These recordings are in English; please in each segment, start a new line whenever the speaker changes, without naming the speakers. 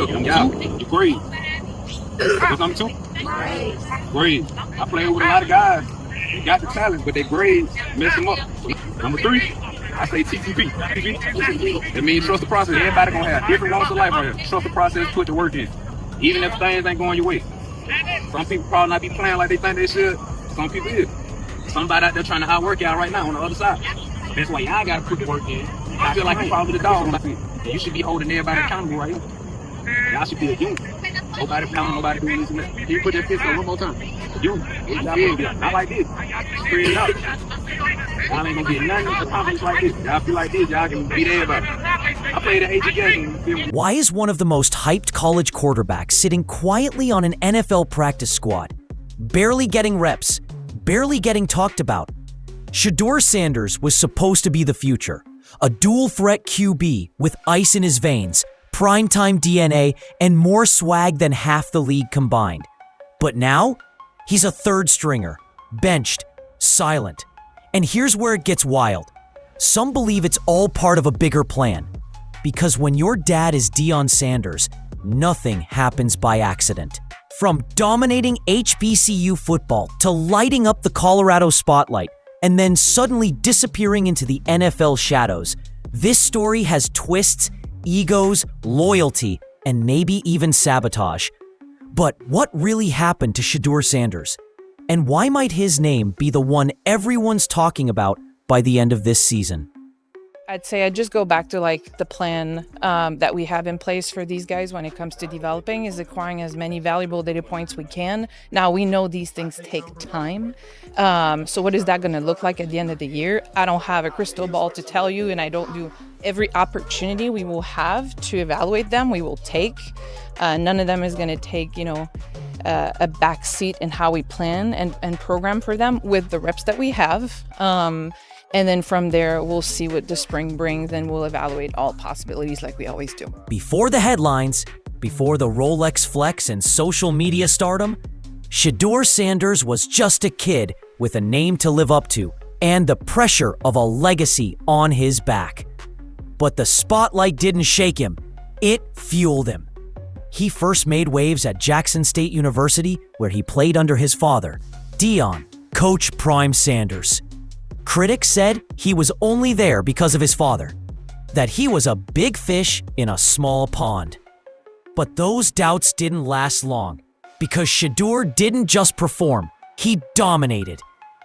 Yeah, great. What's number two? Grades. I played with a lot of guys. They got the talent, but their grades mess them up. Number three, I say TTP. That means trust the process. Everybody gonna have different walks of life right here. Trust the process, put the work in. Even if things ain't going your way. Some people probably not be playing like they think they should. Some people is. Somebody out there trying to outwork y'all right now on the other side. That's why y'all gotta put the work in. I feel like you're probably the dog on my feet. You should be holding everybody accountable right here. Y'all should be a unit. Nobody pounding, nobody doing this and that. Can you put that fist up one more time? You, not like this. Spread it out. Y'all ain't gonna get nothing accomplished like this. Y'all feel like this, y'all can beat everybody. I played at AGS.
Why is one of the most hyped college quarterbacks sitting quietly on an NFL practice squad? Barely getting reps, barely getting talked about. Shedeur Sanders was supposed to be the future. A dual-threat QB with ice in his veins, primetime DNA, and more swag than half the league combined. But now, he's a third stringer, benched, silent. And here's where it gets wild. Some believe it's all part of a bigger plan. Because when your dad is Deion Sanders, nothing happens by accident. From dominating HBCU football to lighting up the Colorado spotlight, and then suddenly disappearing into the NFL shadows, this story has twists, egos, loyalty, and maybe even sabotage. But what really happened to Shedeur Sanders? And why might his name be the one everyone's talking about by the end of this season?
I'd say I'd just go back to the plan that we have in place for these guys when it comes to developing is acquiring as many valuable data points we can. Now, we know these things take time. So what is that going to look like at the end of the year? I don't have a crystal ball to tell you, and I don't do every opportunity we will have to evaluate them. We will take. None of them is going to take, a back seat in how we plan and program for them with the reps that we have. And then from there, we'll see what the spring brings, and we'll evaluate all possibilities like we always do.
Before the headlines, before the Rolex flex and social media stardom, Shedeur Sanders was just a kid with a name to live up to and the pressure of a legacy on his back. But the spotlight didn't shake him. It fueled him. He first made waves at Jackson State University, where he played under his father, Deion, Coach Prime Sanders. Critics said he was only there because of his father, that he was a big fish in a small pond. But those doubts didn't last long, because Shedeur didn't just perform, he dominated.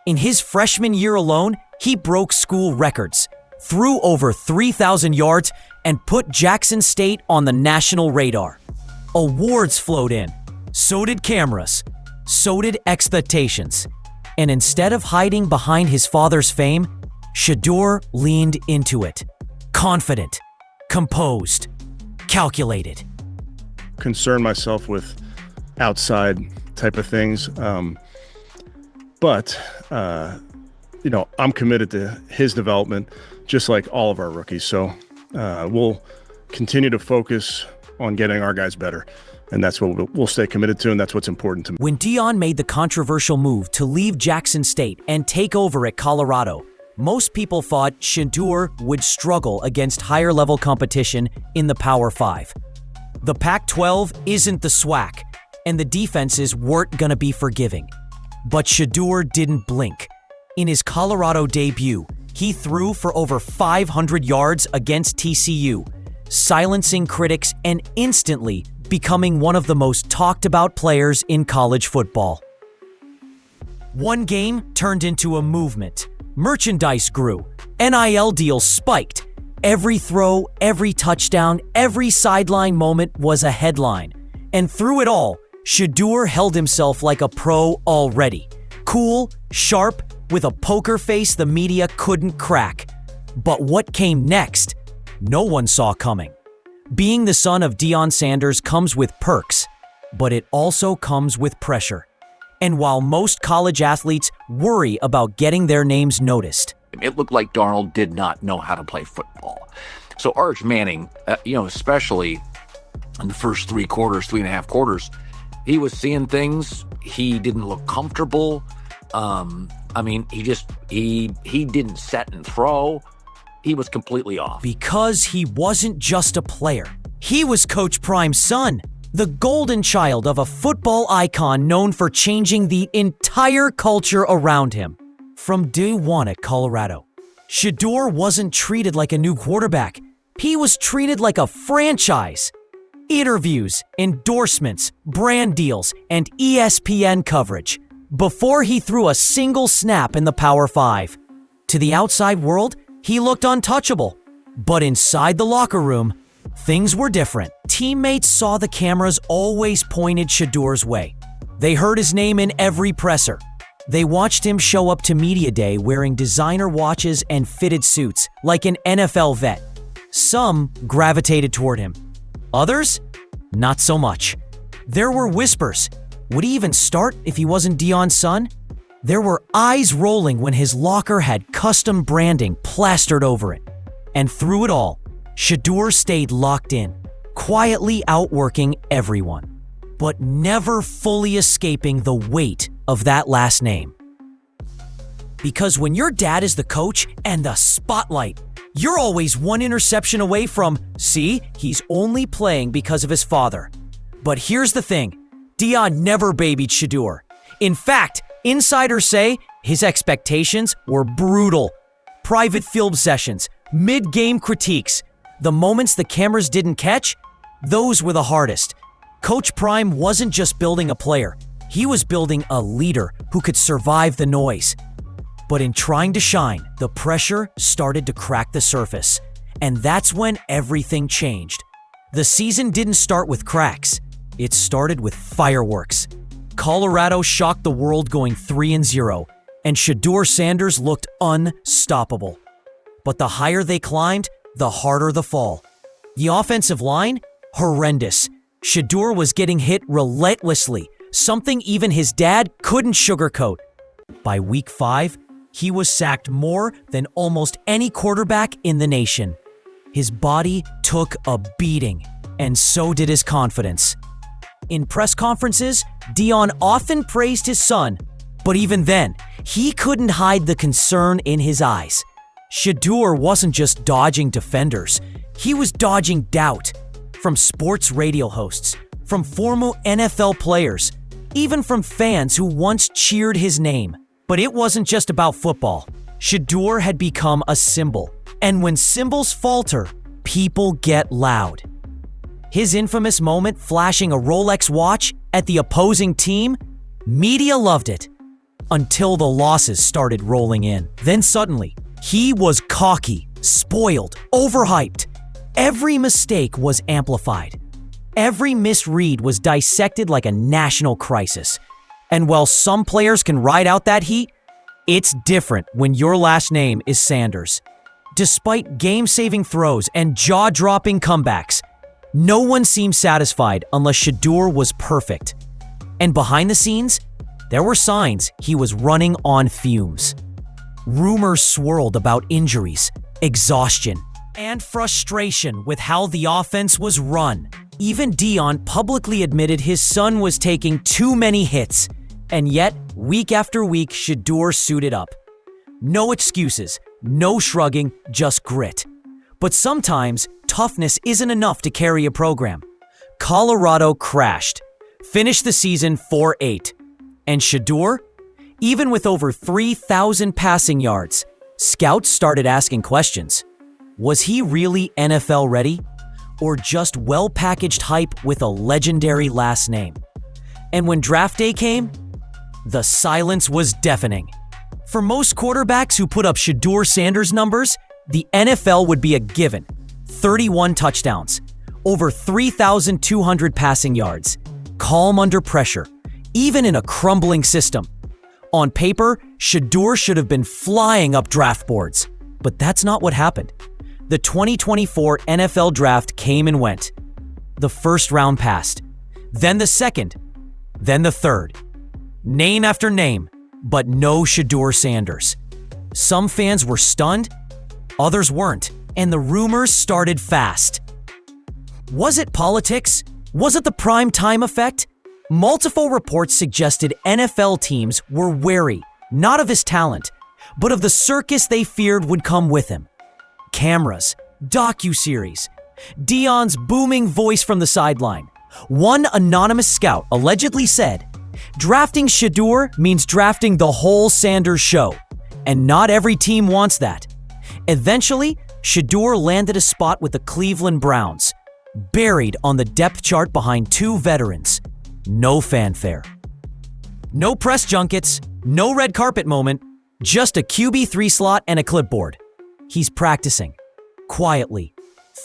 In his freshman year alone, he broke school records, threw over 3,000 yards, and put Jackson State on the national radar. Awards flowed in, so did cameras, so did expectations. And instead of hiding behind his father's fame, Shedeur leaned into it. Confident, composed, calculated.
Concern myself with outside type of things. But I'm committed to his development, just like all of our rookies. So we'll continue to focus on getting our guys better. And that's what we'll stay committed to, and that's what's important to me.
When Deion made the controversial move to leave Jackson State and take over at Colorado, most people thought Shedeur would struggle against higher-level competition in the Power 5. The Pac-12 isn't the SWAC, and the defenses weren't going to be forgiving. But Shedeur didn't blink. In his Colorado debut, he threw for over 500 yards against TCU, silencing critics and instantly becoming one of the most talked about players in college football. One game turned into a movement. Merchandise grew. NIL deals spiked. Every throw, every touchdown, every sideline moment was a headline. And through it all, Shedeur held himself like a pro already. Cool, sharp, with a poker face the media couldn't crack. But what came next, no one saw coming. Being the son of Deion Sanders comes with perks, but it also comes with pressure. And while most college athletes worry about getting their names noticed,
it looked like Darnold did not know how to play football. So Arch Manning, especially in the first 3.5 quarters, he was seeing things. He didn't look comfortable. He didn't set and throw. He was completely off.
Because he wasn't just a player. He was Coach Prime's son, the golden child of a football icon known for changing the entire culture around him. From day one at Colorado, Shedeur wasn't treated like a new quarterback. He was treated like a franchise. Interviews, endorsements, brand deals, and ESPN coverage before he threw a single snap in the Power 5. To the outside world, he looked untouchable. But inside the locker room, things were different. Teammates saw the cameras always pointed Shedeur's way. They heard his name in every presser. They watched him show up to media day wearing designer watches and fitted suits like an NFL vet. Some gravitated toward him. Others, not so much. There were whispers. Would he even start if he wasn't Deion's son? There were eyes rolling when his locker had custom branding plastered over it. And through it all, Shedeur stayed locked in, quietly outworking everyone, but never fully escaping the weight of that last name. Because when your dad is the coach and the spotlight, you're always one interception away from, see, he's only playing because of his father. But here's the thing, Deion never babied Shedeur. In fact, insiders say his expectations were brutal. Private film sessions, mid-game critiques, the moments the cameras didn't catch, those were the hardest. Coach Prime wasn't just building a player, he was building a leader who could survive the noise. But in trying to shine, the pressure started to crack the surface. And that's when everything changed. The season didn't start with cracks. It started with fireworks. Colorado shocked the world going 3-0, and Shedeur Sanders looked unstoppable. But the higher they climbed, the harder the fall. The offensive line? Horrendous. Shedeur was getting hit relentlessly, something even his dad couldn't sugarcoat. By week 5, he was sacked more than almost any quarterback in the nation. His body took a beating, and so did his confidence. In press conferences, Deion often praised his son, but even then, he couldn't hide the concern in his eyes. Shedeur wasn't just dodging defenders, he was dodging doubt. From sports radio hosts, from former NFL players, even from fans who once cheered his name. But it wasn't just about football. Shedeur had become a symbol. And when symbols falter, people get loud. His infamous moment flashing a Rolex watch at the opposing team, media loved it. Until the losses started rolling in. Then suddenly, he was cocky, spoiled, overhyped. Every mistake was amplified. Every misread was dissected like a national crisis. And while some players can ride out that heat, it's different when your last name is Sanders. Despite game-saving throws and jaw-dropping comebacks, no one seemed satisfied unless Shedeur was perfect. And behind the scenes, there were signs he was running on fumes. Rumors swirled about injuries, exhaustion, and frustration with how the offense was run. Even Deion publicly admitted his son was taking too many hits. And yet, week after week, Shedeur suited up. No excuses, no shrugging, just grit. But sometimes, toughness isn't enough to carry a program. Colorado crashed, finished the season 4-8. And Shedeur? Even with over 3,000 passing yards, scouts started asking questions. Was he really NFL ready? Or just well-packaged hype with a legendary last name? And when draft day came, the silence was deafening. For most quarterbacks who put up Shedeur Sanders numbers, the NFL would be a given. 31 touchdowns, over 3,200 passing yards, calm under pressure, even in a crumbling system. On paper, Shedeur should have been flying up draft boards, but that's not what happened. The 2024 NFL Draft came and went. The first round passed, then the second, then the third. Name after name, but no Shedeur Sanders. Some fans were stunned, others weren't, and the rumors started fast. Was it politics? Was it the prime time effect? Multiple reports suggested NFL teams were wary, not of his talent, but of the circus they feared would come with him. Cameras, docuseries, Dion's booming voice from the sideline. One anonymous scout allegedly said, "Drafting Shedeur means drafting the whole Sanders show, and not every team wants that." Eventually, Shedeur landed a spot with the Cleveland Browns, buried on the depth chart behind two veterans. No fanfare. No press junkets, no red carpet moment, just a QB3 slot and a clipboard. He's practicing, quietly,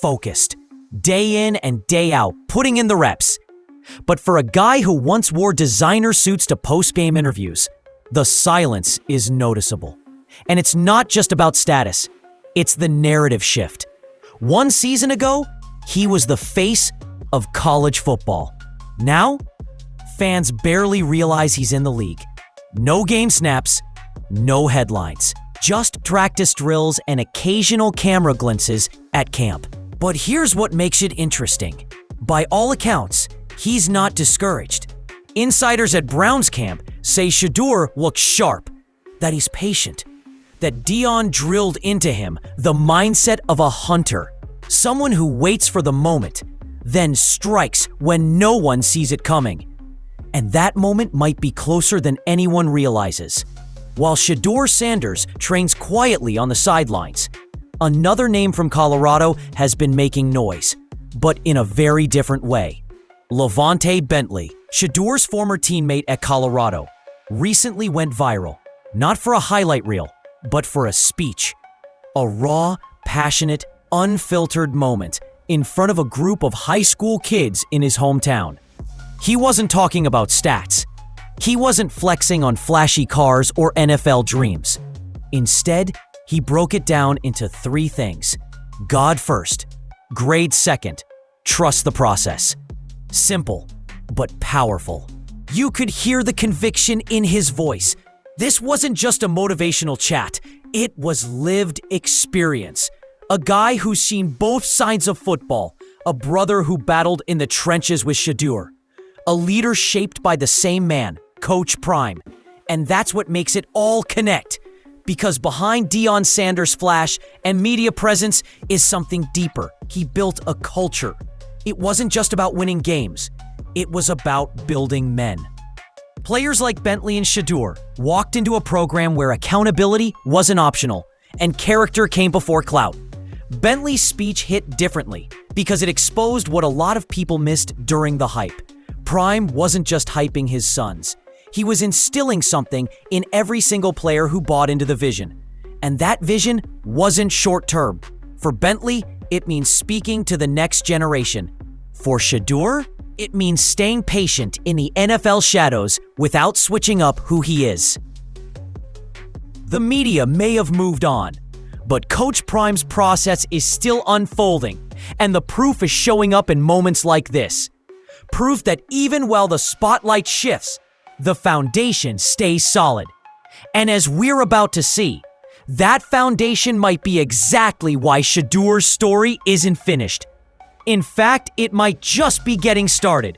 focused, day in and day out, putting in the reps. But for a guy who once wore designer suits to post-game interviews, the silence is noticeable. And it's not just about status, it's the narrative shift. One season ago, he was the face of college football. Now, fans barely realize he's in the league. No game snaps, no headlines, just practice drills and occasional camera glimpses at camp. But here's what makes it interesting. By all accounts, he's not discouraged. Insiders at Browns camp say Shedeur looks sharp, that he's patient, that Dion drilled into him the mindset of a hunter, someone who waits for the moment, then strikes when no one sees it coming. And that moment might be closer than anyone realizes. While Shedeur Sanders trains quietly on the sidelines, another name from Colorado has been making noise, but in a very different way. Levante Bentley, Shedeur's former teammate at Colorado, recently went viral, not for a highlight reel, but for a speech. A raw, passionate, unfiltered moment in front of a group of high school kids in his hometown. He wasn't talking about stats. He wasn't flexing on flashy cars or NFL dreams. Instead, he broke it down into three things: God first, grade second, trust the process. Simple, but powerful. You could hear the conviction in his voice. This wasn't just a motivational chat, it was lived experience. A guy who's seen both sides of football, a brother who battled in the trenches with Shedeur, a leader shaped by the same man, Coach Prime. And that's what makes it all connect. Because behind Deion Sanders' flash and media presence is something deeper. He built a culture. It wasn't just about winning games. It was about building men. Players like Bentley and Shedeur walked into a program where accountability wasn't optional and character came before clout. Bentley's speech hit differently because it exposed what a lot of people missed during the hype. Prime wasn't just hyping his sons. He was instilling something in every single player who bought into the vision. And that vision wasn't short-term. For Bentley, it means speaking to the next generation. For Shedeur, it means staying patient in the NFL shadows without switching up who he is. The media may have moved on, but Coach Prime's process is still unfolding, and the proof is showing up in moments like this. Proof that even while the spotlight shifts, the foundation stays solid. And as we're about to see, that foundation might be exactly why Shedeur's story isn't finished. In fact, it might just be getting started.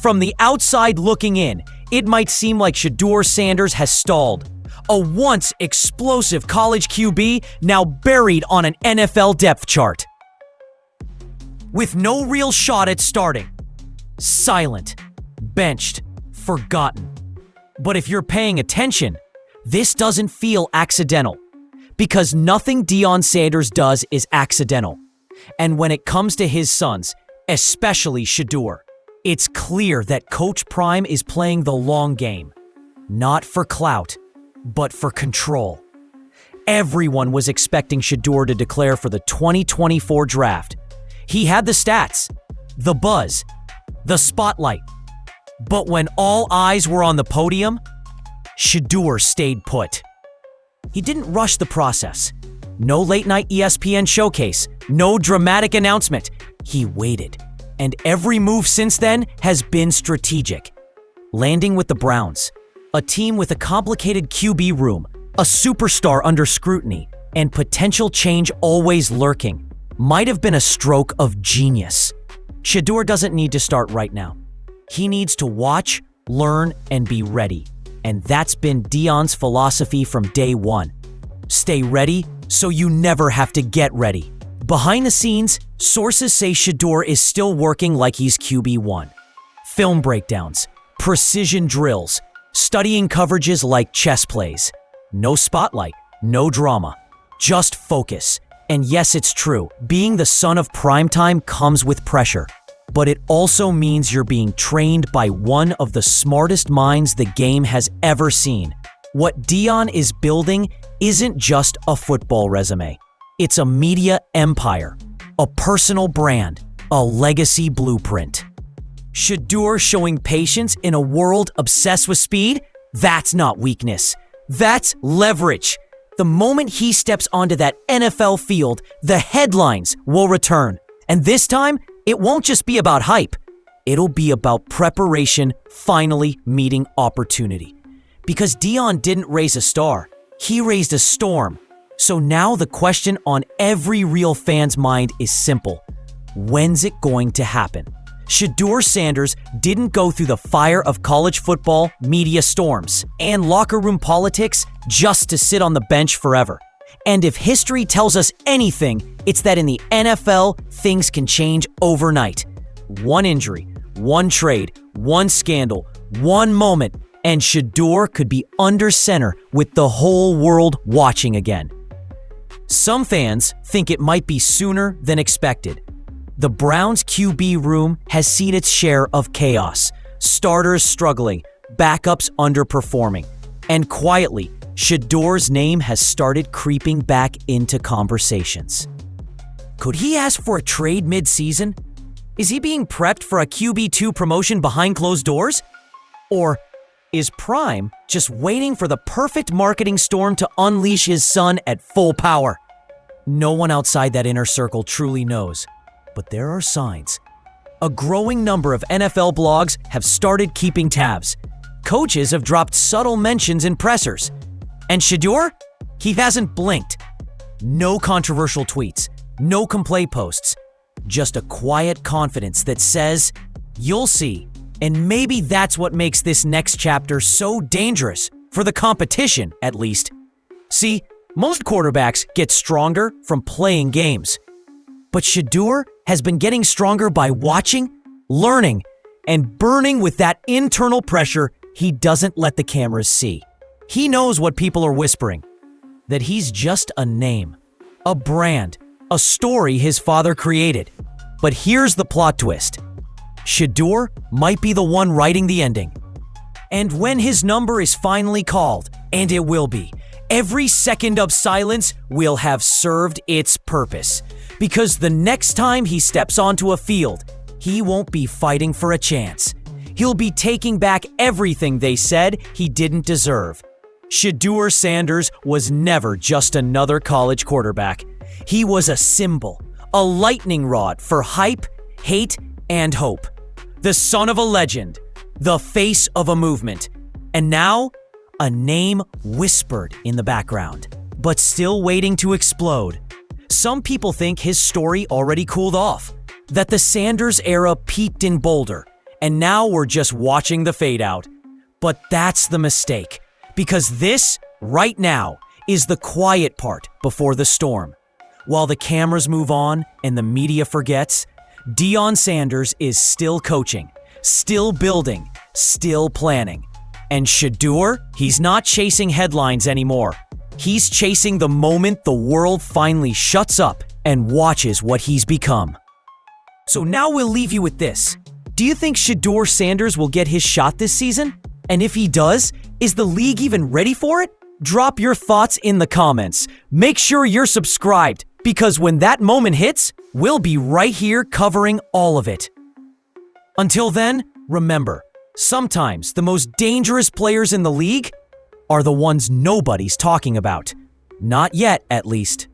From the outside looking in, it might seem like Shedeur Sanders has stalled. A once explosive college QB now buried on an NFL depth chart. With no real shot at starting. Silent, benched, forgotten. But if you're paying attention, this doesn't feel accidental. Because nothing Deion Sanders does is accidental. And when it comes to his sons, especially Shedeur, it's clear that Coach Prime is playing the long game. Not for clout, but for control. Everyone was expecting Shedeur to declare for the 2024 draft. He had the stats, the buzz, the spotlight. But when all eyes were on the podium, Shedeur stayed put. He didn't rush the process. No late-night ESPN showcase, no dramatic announcement. He waited. And every move since then has been strategic. Landing with the Browns, a team with a complicated QB room, a superstar under scrutiny, and potential change always lurking, might have been a stroke of genius. Shedeur doesn't need to start right now. He needs to watch, learn, and be ready. And that's been Deion's philosophy from day one. Stay ready so you never have to get ready. Behind the scenes, sources say Shedeur is still working like he's QB1. Film breakdowns, precision drills, studying coverages like chess plays. No spotlight, no drama, just focus. And yes, it's true, being the son of primetime comes with pressure. But it also means you're being trained by one of the smartest minds the game has ever seen. What Deion is building isn't just a football resume. It's a media empire, a personal brand, a legacy blueprint. Shedeur showing patience in a world obsessed with speed? That's not weakness. That's leverage. The moment he steps onto that NFL field, the headlines will return. And this time, it won't just be about hype. It'll be about preparation finally meeting opportunity. Because Deion didn't raise a star, he raised a storm. So now the question on every real fan's mind is simple. When's it going to happen? Shedeur Sanders didn't go through the fire of college football media storms and locker room politics just to sit on the bench forever. And if history tells us anything, it's that in the NFL, things can change overnight. One injury, one trade, one scandal, one moment, and Shedeur could be under center with the whole world watching again. Some fans think it might be sooner than expected. The Browns' QB room has seen its share of chaos, starters struggling, backups underperforming, and quietly, Shedeur's name has started creeping back into conversations. Could he ask for a trade mid-season? Is he being prepped for a QB2 promotion behind closed doors? Or is Prime just waiting for the perfect marketing storm to unleash his son at full power? No one outside that inner circle truly knows, but there are signs. A growing number of NFL blogs have started keeping tabs. Coaches have dropped subtle mentions in pressers. And Shedeur? He hasn't blinked. No controversial tweets, no complaint posts, just a quiet confidence that says, "You'll see." And maybe that's what makes this next chapter so dangerous, for the competition at least. See, most quarterbacks get stronger from playing games. But Shedeur has been getting stronger by watching, learning, and burning with that internal pressure he doesn't let the cameras see. He knows what people are whispering, that he's just a name, a brand, a story his father created. But here's the plot twist. Shedeur might be the one writing the ending. And when his number is finally called, and it will be, every second of silence will have served its purpose. Because the next time he steps onto a field, he won't be fighting for a chance. He'll be taking back everything they said he didn't deserve. Shedeur Sanders was never just another college quarterback. He was a symbol, a lightning rod for hype, hate, and hope. The son of a legend, the face of a movement, and now a name whispered in the background, but still waiting to explode. Some people think his story already cooled off, that the Sanders era peaked in Boulder, and now we're just watching the fade out. But that's the mistake, because this, right now, is the quiet part before the storm. While the cameras move on and the media forgets, Deion Sanders is still coaching, still building, still planning. And Shedeur, he's not chasing headlines anymore. He's chasing the moment the world finally shuts up and watches what he's become. So now we'll leave you with this. Do you think Shedeur Sanders will get his shot this season? And if he does, is the league even ready for it? Drop your thoughts in the comments. Make sure you're subscribed, because when that moment hits, we'll be right here covering all of it. Until then, remember, sometimes the most dangerous players in the league are the ones nobody's talking about. Not yet, at least.